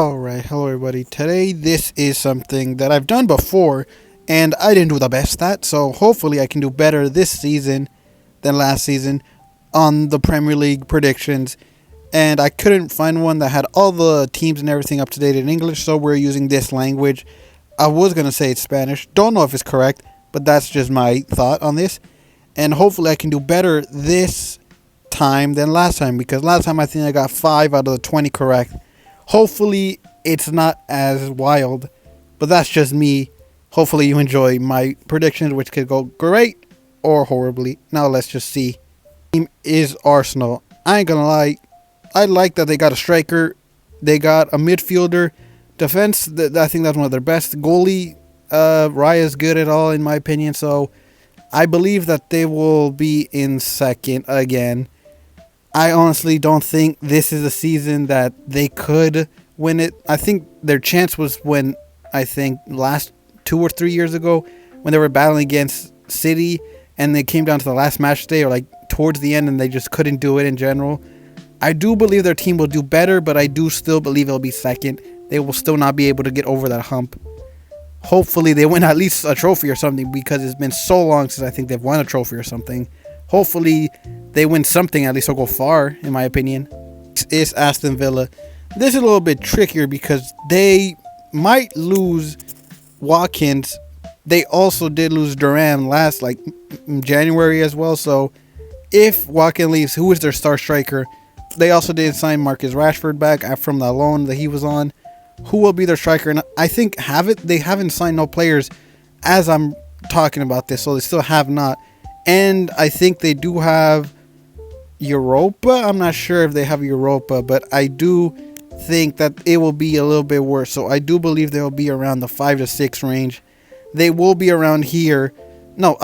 Alright, hello everybody. Today this is something that I've done before and I didn't do the best at, so hopefully I can do better this season than last season on the Premier League predictions. And I couldn't find one that had all the teams and everything up to date in English, so we're using this language. I was going to say it's Spanish. Don't know if it's correct, but that's just my thought on this. And hopefully I can do better this time than last time, because last time I think I got 5 out of the 20 correct. Hopefully it's not as wild, but that's just me. Hopefully you enjoy my predictions, which could go great or horribly. Now let's just see. Team is Arsenal. I ain't gonna lie, I like that they got a striker, they got a midfielder, defense. I think that's one of their best. Goalie, Raya's good at all in my opinion, so I believe that they will be in second again. I honestly don't think this is a season that they could win it. I think their chance was when, I think, last 2 or 3 years ago when they were battling against City and they came down to the last match day or like towards the end and they just couldn't do it in general. I do believe their team will do better, but I do still believe it'll be second. They will still not be able to get over that hump. Hopefully they win at least a trophy or something, because it's been so long since I think they've won a trophy or something. Hopefully they win something, at least they'll go far, in my opinion. It's Aston Villa. This is a little bit trickier because they might lose Watkins. They also did lose Duran last, January as well. So if Watkins leaves, who is their star striker? They also did sign Marcus Rashford back from the loan that he was on. Who will be their striker? And I think they haven't signed no players as I'm talking about this, so they still have not. And I think they do have Europa. I'm not sure if they have Europa, but I do think that it will be a little bit worse. So I do believe they will be around the 5 to 6 range. They will be around here. No,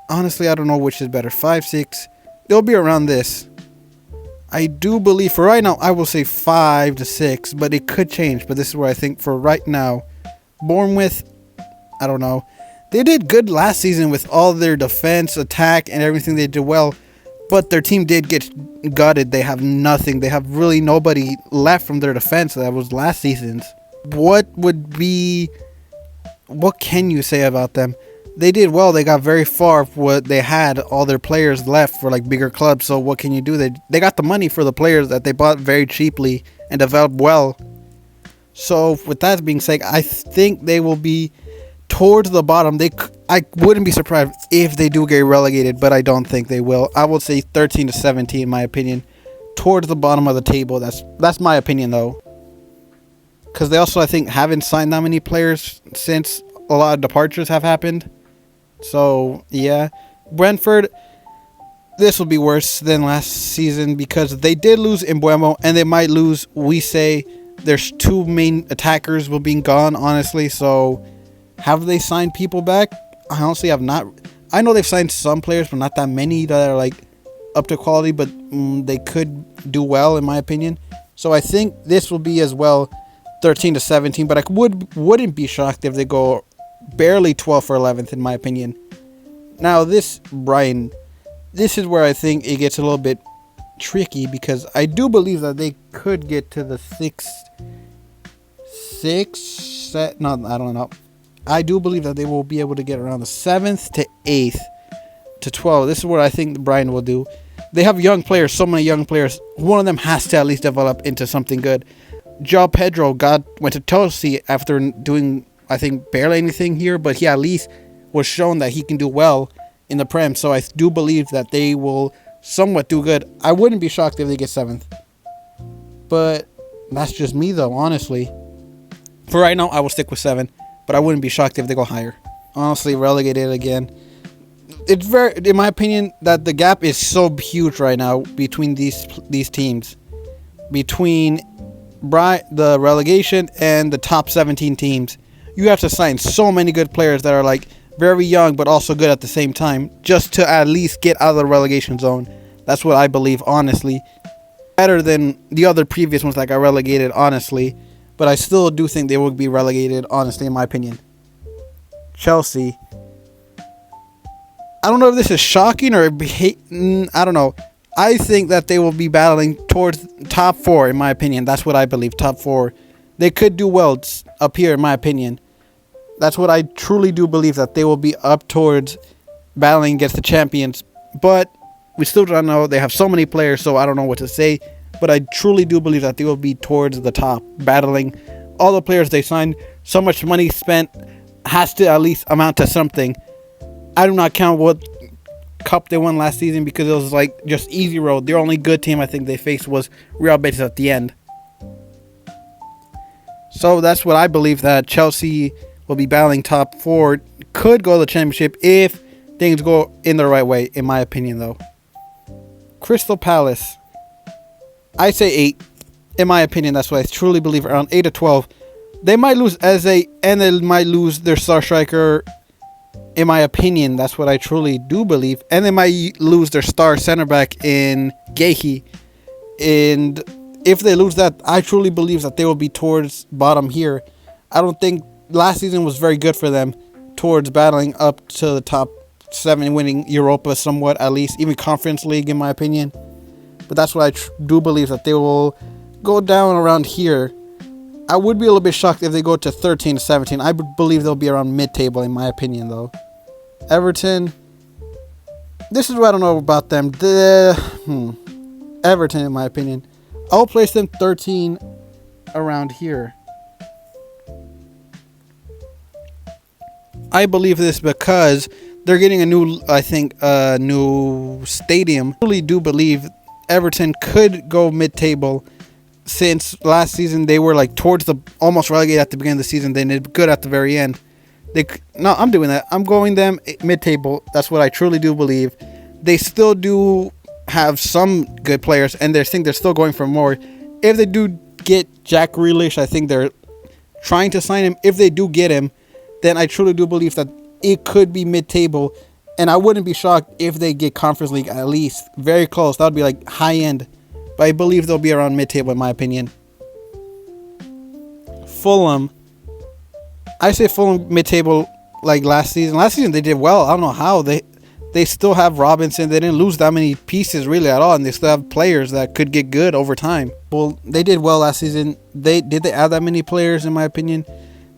honestly, I don't know which is better. 5, 6. They'll be around this. I do believe for right now, I will say 5 to 6, but it could change. But this is where I think for right now, Bournemouth, I don't know. They did good last season with all their defense, attack, and everything. They did well, but their team did get gutted. They have nothing. They have really nobody left from their defense that was last season's. What can you say about them? They did well. They got very far. What they had all their players left for bigger clubs. So what can you do? They got the money for the players that they bought very cheaply and developed well. So with that being said, I think they will be towards the bottom. I wouldn't be surprised if they do get relegated, but I don't think they will. I would say 13 to 17 in my opinion, towards the bottom of the table. That's my opinion though, because they also I think haven't signed that many players since a lot of departures have happened. So yeah, Brentford, this will be worse than last season because they did lose Mbeumo and they might lose. We say there's 2 main attackers will be gone, honestly. So have they signed people back? I honestly have not. I know they've signed some players, but not that many that are up to quality, but they could do well in my opinion. So I think this will be as well 13 to 17, but I wouldn't be shocked if they go barely 12th or 11th in my opinion. Now Brian, this is where I think it gets a little bit tricky, because I do believe that they could get to the 6 set. No, I don't know. I do believe that they will be able to get around the 7th to 8th to 12. This is what I think Brian will do. They have young players, so many young players. One of them has to at least develop into something good. João Pedro went to Chelsea after doing, I think, barely anything here, but he at least was shown that he can do well in the Prem. So I do believe that they will somewhat do good. I wouldn't be shocked if they get 7th. But that's just me though, honestly. For right now, I will stick with 7. But I wouldn't be shocked if they go higher. Honestly, relegated again. It's very, in my opinion, that the gap is so huge right now between these teams. Between the relegation and the top 17 teams. You have to sign so many good players that are very young but also good at the same time, just to at least get out of the relegation zone. That's what I believe, honestly. Better than the other previous ones that got relegated, honestly. But I still do think they will be relegated, honestly, in my opinion. Chelsea. I don't know if this is shocking or I don't know. I think that they will be battling towards top four, in my opinion. That's what I believe, top four. They could do well up here, in my opinion. That's what I truly do believe, that they will be up towards battling against the champions. But we still don't know. They have so many players, so I don't know what to say. But I truly do believe that they will be towards the top, battling all the players they signed. So much money spent has to at least amount to something. I do not count what cup they won last season, because it was like just easy road. Their only good team I think they faced was Real Betis at the end. So that's what I believe, that Chelsea will be battling top four. Could go to the championship if things go in the right way, in my opinion, though. Crystal Palace, I say 8. In my opinion, that's what I truly believe, around 8 to 12. They might lose Eze, and they might lose their star striker. In my opinion, that's what I truly do believe. And they might lose their star center back in Gehi. And if they lose that, I truly believe that they will be towards bottom here. I don't think last season was very good for them towards battling up to the top 7, winning Europa somewhat, at least, even Conference League, in my opinion. But that's what I do believe, that they will go down around here. I would be a little bit shocked if they go to 13 to 17. I believe they'll be around mid-table, in my opinion, though. Everton, this is what I don't know about them. Everton, in my opinion, I'll place them 13 around here. I believe this because they're getting a new, new stadium. I really do believe Everton could go mid-table, since last season they were like towards the almost relegated at the beginning of the season. They did good at the very end. I'm doing that. I'm going them mid-table. That's what I truly do believe. They still do have some good players, and they're still going for more. If they do get Jack Grealish, I think they're trying to sign him. If they do get him, then I truly do believe that it could be mid-table, and I wouldn't be shocked if they get Conference League at least. Very close. That would be like high-end. But I believe they'll be around mid-table, in my opinion. Fulham. I say Fulham mid-table like last season. Last season they did well. I don't know how. They still have Robinson. They didn't lose that many pieces really at all. And they still have players that could get good over time. Well, they did well last season. Did they add that many players, in my opinion?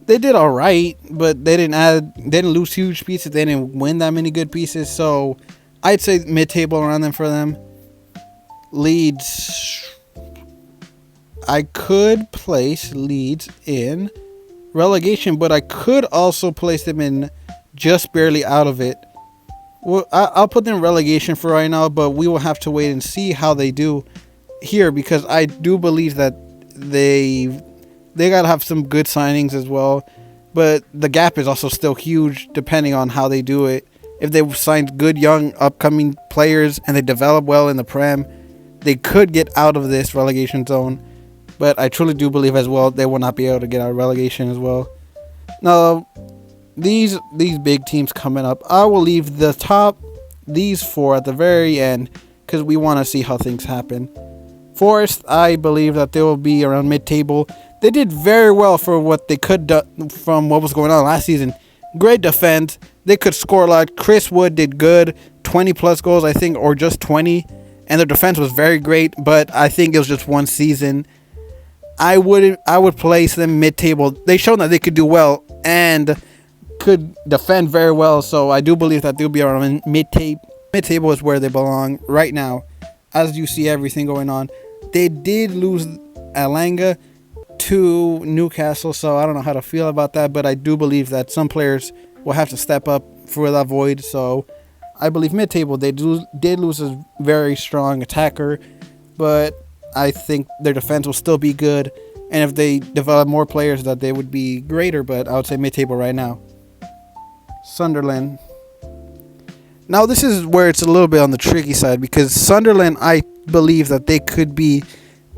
They did all right, but they didn't lose huge pieces. They didn't win that many good pieces. So I'd say mid-table around them for them. Leeds, I could place Leeds in relegation, but I could also place them in just barely out of it. Well, I'll put them in relegation for right now, but we will have to wait and see how they do here, because I do believe that they gotta have some good signings as well. But the gap is also still huge depending on how they do it. If they signed good young upcoming players and they develop well in the Prem, they could get out of this relegation zone. But I truly do believe as well they will not be able to get out of relegation as well. Now, these big teams coming up, I will leave these 4 at the very end, because we want to see how things happen. Forest, I believe that they will be around mid-table. They did very well for what they could do from what was going on last season. Great defense. They could score a lot. Chris Wood did good. 20 plus goals, I think, or just 20. And their defense was very great, but I think it was just one season. I would place them mid-table. They showed that they could do well and could defend very well, so I do believe that they'll be around mid-table. Mid-table is where they belong right now, as you see everything going on. They did lose Alanga to Newcastle, so I don't know how to feel about that, but I do believe that some players will have to step up for that void, so I believe mid-table, they did lose a very strong attacker, but I think their defense will still be good. And if they develop more players, that they would be greater. But I would say mid-table right now. Sunderland. Now, this is where it's a little bit on the tricky side, because Sunderland, I believe that they could be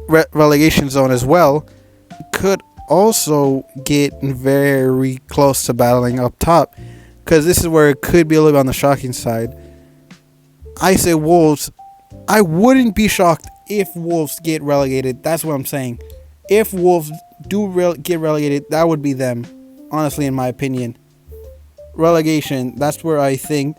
relegation zone as well. Could also get very close to battling up top, because this is where it could be a little bit on the shocking side. I say Wolves. I wouldn't be shocked if Wolves get relegated. That's what I'm saying. If Wolves do get relegated, that would be them, honestly, in my opinion. Relegation, that's where I think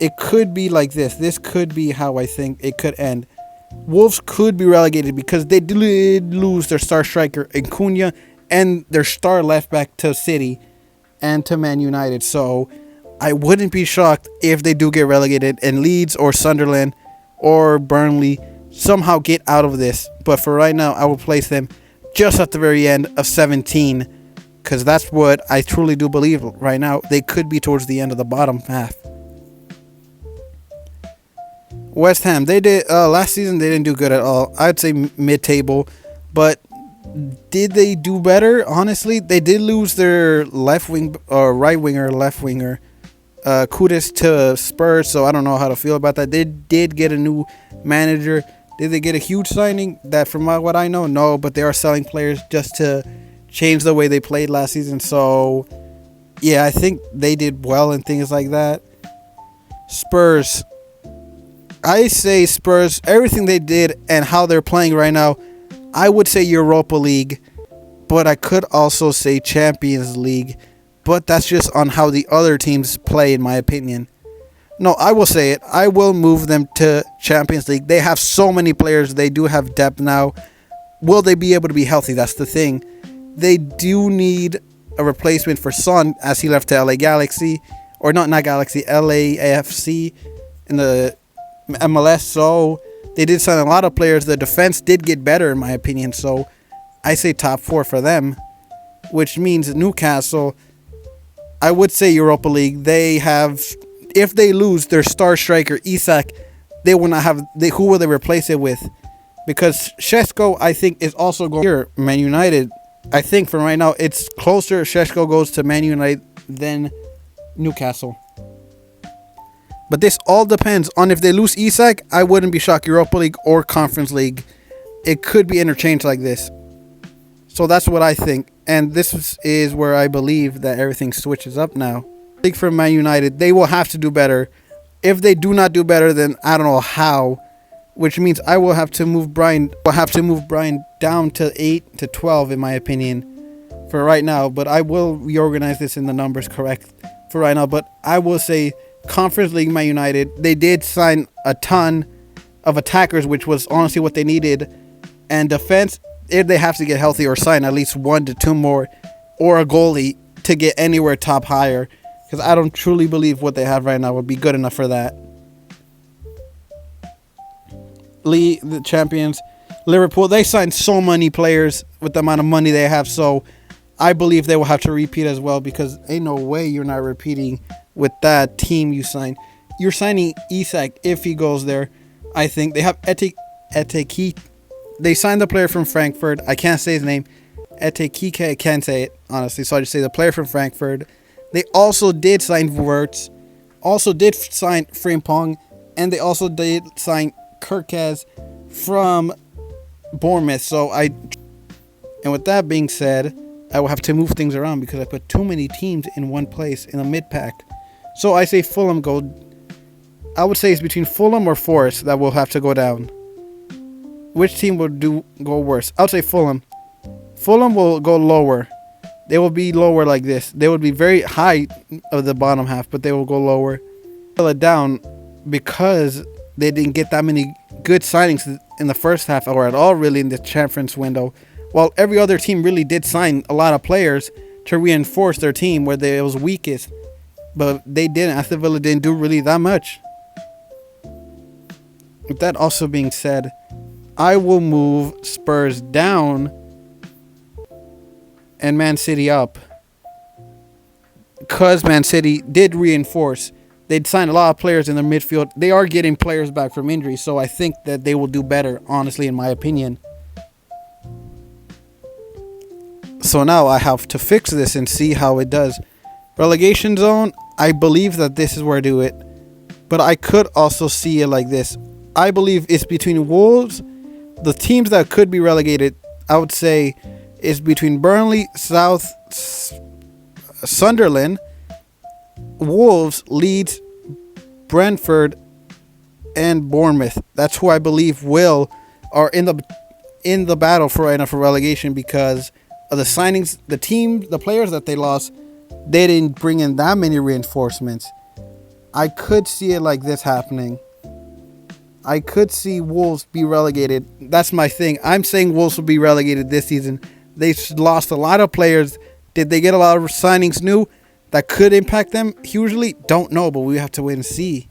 it could be like this. This could be how I think it could end. Wolves could be relegated because they did lose their star striker Acuna and their star left back to City and to Man United. So I wouldn't be shocked if they do get relegated and Leeds or Sunderland or Burnley somehow get out of this. But for right now, I will place them just at the very end of 17 because that's what I truly do believe right now. They could be towards the end of the bottom half. West Ham, they did last season. They didn't do good at all. I'd say mid-table, but did they do better? Honestly, they did lose their left wing or right winger, left winger, Kudus to Spurs. So I don't know how to feel about that. They did get a new manager. Did they get a huge signing? That from what I know, no. But they are selling players just to change the way they played last season. So yeah, I think they did well and things like that. Spurs. I say Spurs, everything they did and how they're playing right now, I would say Europa League, but I could also say Champions League, but that's just on how the other teams play, in my opinion. No, I will say it. I will move them to Champions League. They have so many players. They do have depth now. Will they be able to be healthy? That's the thing. They do need a replacement for Son as he left to LA Galaxy, or not Galaxy, LAFC in the MLS. So they did sign a lot of players. The defense did get better, in my opinion. So I say top 4 for them, which means Newcastle. I would say Europa League. They have, if they lose their star striker Isak, they will not have. Who will they replace it with? Because Šeško, I think, is also going here. Man United. I think from right now it's closer. Šeško goes to Man United than Newcastle. But this all depends on if they lose Isak. I wouldn't be shocked. Europa League or Conference League. It could be interchanged like this. So that's what I think. And this is where I believe that everything switches up now. League for Man United, they will have to do better. If they do not do better, then I don't know how. Which means I will have to move Brian. Down to 8 to 12, in my opinion, for right now. But I will reorganize this in the numbers correct for right now. But I will say Conference League Man United, they did sign a ton of attackers, which was honestly what they needed. And defense, if they have to get healthy or sign at least 1 to 2 more, or a goalie to get anywhere top higher, because I don't truly believe what they have right now would be good enough for that. League, the champions, Liverpool, they signed so many players with the amount of money they have, so I believe they will have to repeat as well, because ain't no way you're not repeating with that team you signed. You're signing Isak if he goes there. I think they have Eteke. They signed the player from Frankfurt. I can't say his name. Eteke, I can't say it, honestly, so I just say the player from Frankfurt. They also did sign Wirtz, also did sign Frimpong, and they also did sign Kirkaz from Bournemouth. And with that being said, I will have to move things around because I put too many teams in one place in the mid-pack. So I say Fulham go. I would say it's between Fulham or Forest that will have to go down. Which team will go worse? I would say Fulham. Fulham will go lower. They will be lower like this. They would be very high of the bottom half, but they will go lower. Fill it down because they didn't get that many good signings in the first half or at all really in the transfer window. While every other team really did sign a lot of players to reinforce their team where they was weakest. But they didn't. Aston Villa didn't do really that much. With that also being said, I will move Spurs down and Man City up. Because Man City did reinforce. They'd signed a lot of players in their midfield. They are getting players back from injury, so I think that they will do better, honestly, in my opinion. So now I have to fix this and see how it does. Relegation zone, I believe that this is where I do it. But I could also see it like this. I believe it's between Wolves. The teams that could be relegated, I would say, is between Burnley, Sunderland, Wolves, Leeds, Brentford, and Bournemouth. That's who I believe are in the battle for right now for relegation because of the signings, the players that they lost. They didn't bring in that many reinforcements. I could see it like this happening. I could see Wolves be relegated. That's my thing. I'm saying Wolves will be relegated this season. They lost a lot of players. Did they get a lot of signings new that could impact them hugely? Don't know, but we have to wait and see.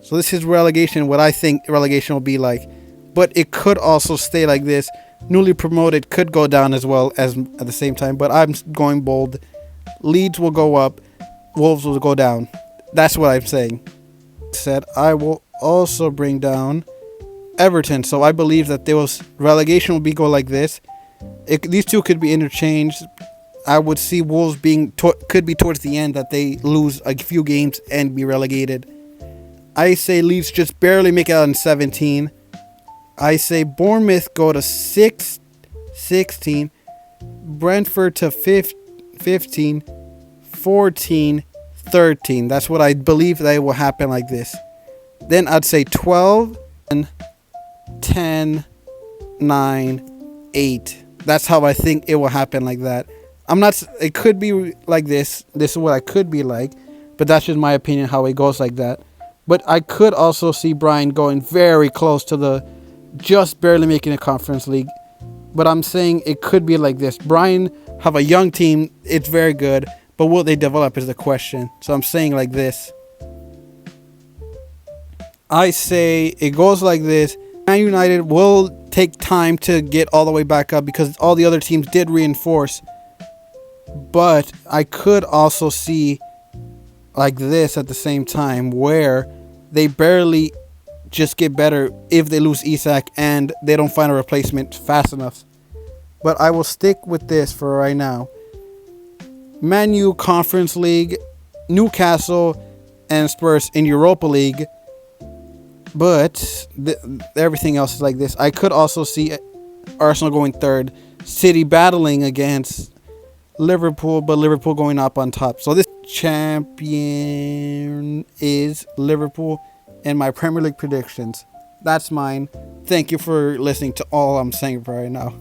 So this is relegation, what I think relegation will be like. But it could also stay like this. Newly promoted could go down as well as at the same time. But I'm going bold. Leeds will go up. Wolves will go down. That's what I'm saying. Said I will also bring down Everton. So I believe that there was relegation will be go like this. These two could be interchanged. I would see Wolves could be towards the end that they lose a few games and be relegated. I say Leeds just barely make it out in 17. I say Bournemouth go to 16. Brentford to 15. 14. 13. That's what I believe that will happen like this. Then I'd say 12, 10, 9, 8. That's how I think it will happen like that. It could be like this. This is what I could be like. But that's just my opinion how it goes like that. But I could also see Brian going very close to just barely making a Conference League. But I'm saying it could be like this. Brian have a young team. It's very good. But will they develop is the question. So I'm saying like this. I say it goes like this. Man United will take time to get all the way back up because all the other teams did reinforce. But I could also see like this at the same time where they barely just get better if they lose Isak and they don't find a replacement fast enough. But I will stick with this for right now. Man U Conference League, Newcastle and Spurs in Europa League. But everything else is like this. I could also see Arsenal going third. City battling against Liverpool, but Liverpool going up on top. So this champion is Liverpool and my Premier League predictions. That's mine. Thank you for listening to all I'm saying right now.